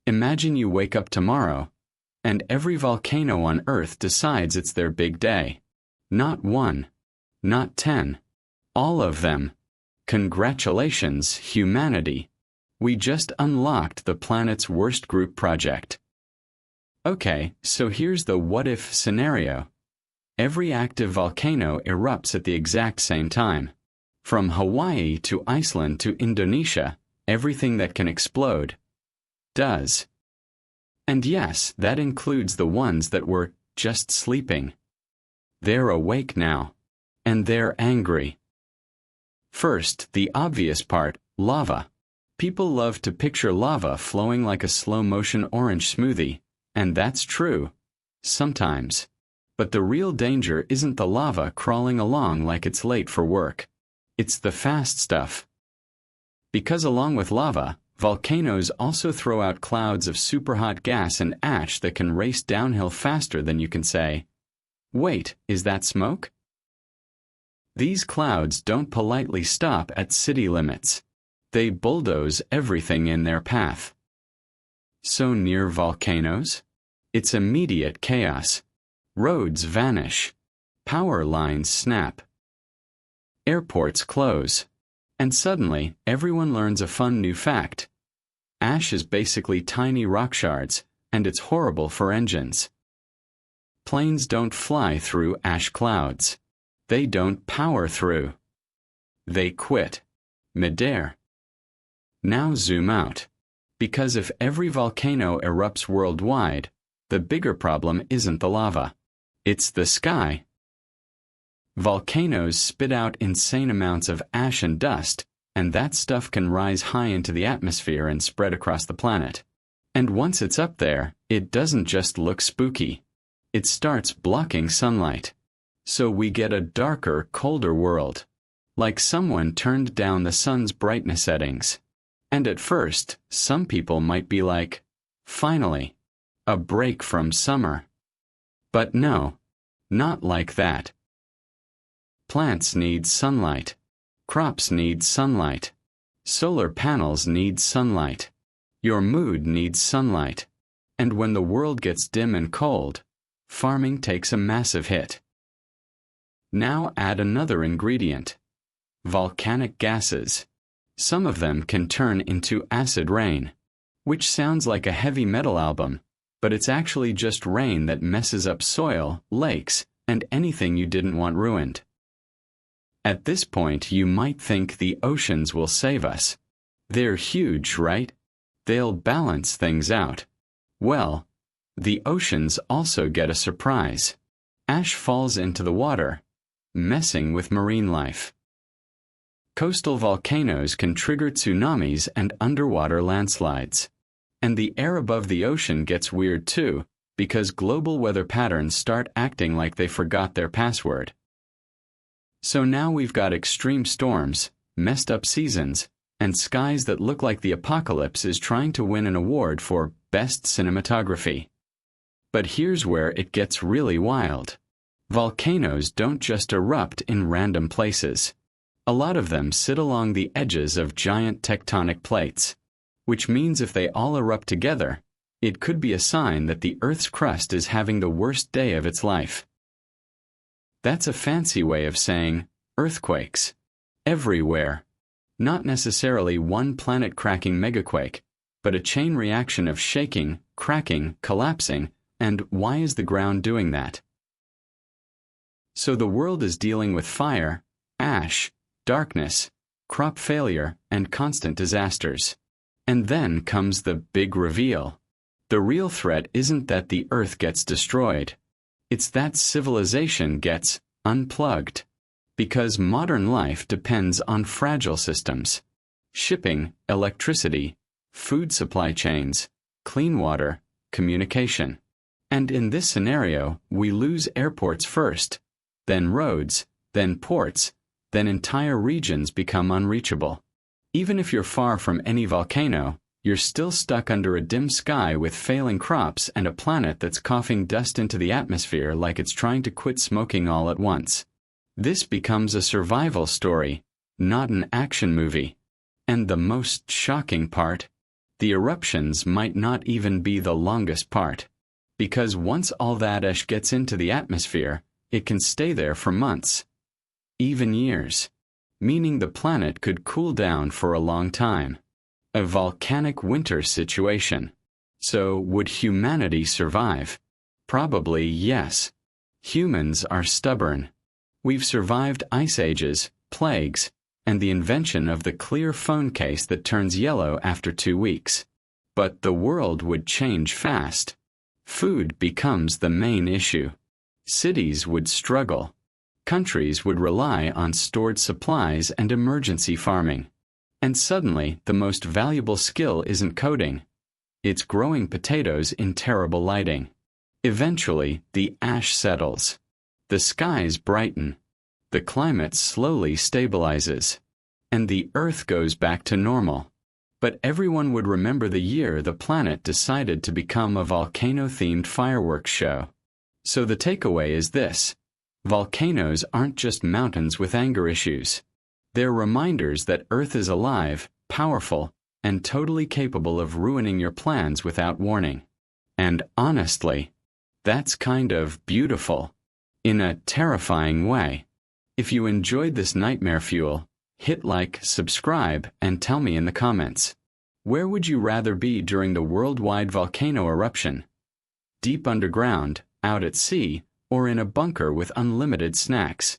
Imagine you wake up tomorrow, and every volcano on Earth decides it's their big day. Not one, not 10, all of them. Congratulations, humanity. We just unlocked the planet's worst group project. Okay, so here's the what-if scenario. Every active volcano erupts at the exact same time. From Hawaii to Iceland to Indonesia, everything that can explode does. And yes, that includes the ones that were just sleeping. They're awake now. And they're angry. First, the obvious part, lava. People love to picture lava flowing like a slow-motion orange smoothie, and that's true. Sometimes. But the real danger isn't the lava crawling along like it's late for work. It's the fast stuff. Because along with lava, volcanoes also throw out clouds of superhot gas and ash that can race downhill faster than you can say, "Wait, is that smoke?" These clouds don't politely stop at city limits. They bulldoze everything in their path. So near volcanoes? It's immediate chaos. Roads vanish. Power lines snap. Airports close. And suddenly, everyone learns a fun new fact. Ash is basically tiny rock shards, and it's horrible for engines. Planes don't fly through ash clouds. They don't power through. They quit. Midair. Now zoom out. Because if every volcano erupts worldwide, the bigger problem isn't the lava. It's the sky. Volcanoes spit out insane amounts of ash and dust, and that stuff can rise high into the atmosphere and spread across the planet. And once it's up there, it doesn't just look spooky. It starts blocking sunlight. So we get a darker, colder world. Like someone turned down the sun's brightness settings. And at first, some people might be like, finally, a break from summer. But no, not like that. Plants need sunlight. Crops need sunlight. Solar panels need sunlight. Your mood needs sunlight. And when the world gets dim and cold, farming takes a massive hit. Now add another ingredient. Volcanic gases. Some of them can turn into acid rain, which sounds like a heavy metal album, but it's actually just rain that messes up soil, lakes, and anything you didn't want ruined. At this point, you might think the oceans will save us. They're huge, right? They'll balance things out. Well, the oceans also get a surprise. Ash falls into the water, messing with marine life. Coastal volcanoes can trigger tsunamis and underwater landslides. And the air above the ocean gets weird too, because global weather patterns start acting like they forgot their password. So now we've got extreme storms, messed up seasons, and skies that look like the apocalypse is trying to win an award for Best Cinematography. But here's where it gets really wild. Volcanoes don't just erupt in random places. A lot of them sit along the edges of giant tectonic plates, which means if they all erupt together, it could be a sign that the Earth's crust is having the worst day of its life. That's a fancy way of saying earthquakes. Everywhere. Not necessarily one planet-cracking megaquake, but a chain reaction of shaking, cracking, collapsing, and why is the ground doing that? So the world is dealing with fire, ash, darkness, crop failure, and constant disasters. And then comes the big reveal. The real threat isn't that the Earth gets destroyed. It's that civilization gets unplugged. Because modern life depends on fragile systems. Shipping, electricity, food supply chains, clean water, communication. And in this scenario, we lose airports first, then roads, then ports, then entire regions become unreachable. Even if you're far from any volcano, you're still stuck under a dim sky with failing crops and a planet that's coughing dust into the atmosphere like it's trying to quit smoking all at once. This becomes a survival story, not an action movie. And the most shocking part, The eruptions might not even be the longest part, because once all that ash gets into the atmosphere, it can stay there for months, even years, meaning the planet could cool down for a long time. A volcanic winter situation. So, would humanity survive? Probably yes. Humans are stubborn. We've survived ice ages, plagues, and the invention of the clear phone case that turns yellow after 2 weeks. But the world would change fast. Food becomes the main issue. Cities would struggle. Countries would rely on stored supplies and emergency farming. And suddenly, the most valuable skill isn't coding. It's growing potatoes in terrible lighting. Eventually, the ash settles. The skies brighten. The climate slowly stabilizes. And the Earth goes back to normal. But everyone would remember the year the planet decided to become a volcano-themed fireworks show. So the takeaway is this. Volcanoes aren't just mountains with anger issues. They're reminders that Earth is alive, powerful, and totally capable of ruining your plans without warning. And honestly, that's kind of beautiful, in a terrifying way. If you enjoyed this nightmare fuel, hit like, subscribe, and tell me in the comments. Where would you rather be during the worldwide volcano eruption? Deep underground, out at sea, or in a bunker with unlimited snacks?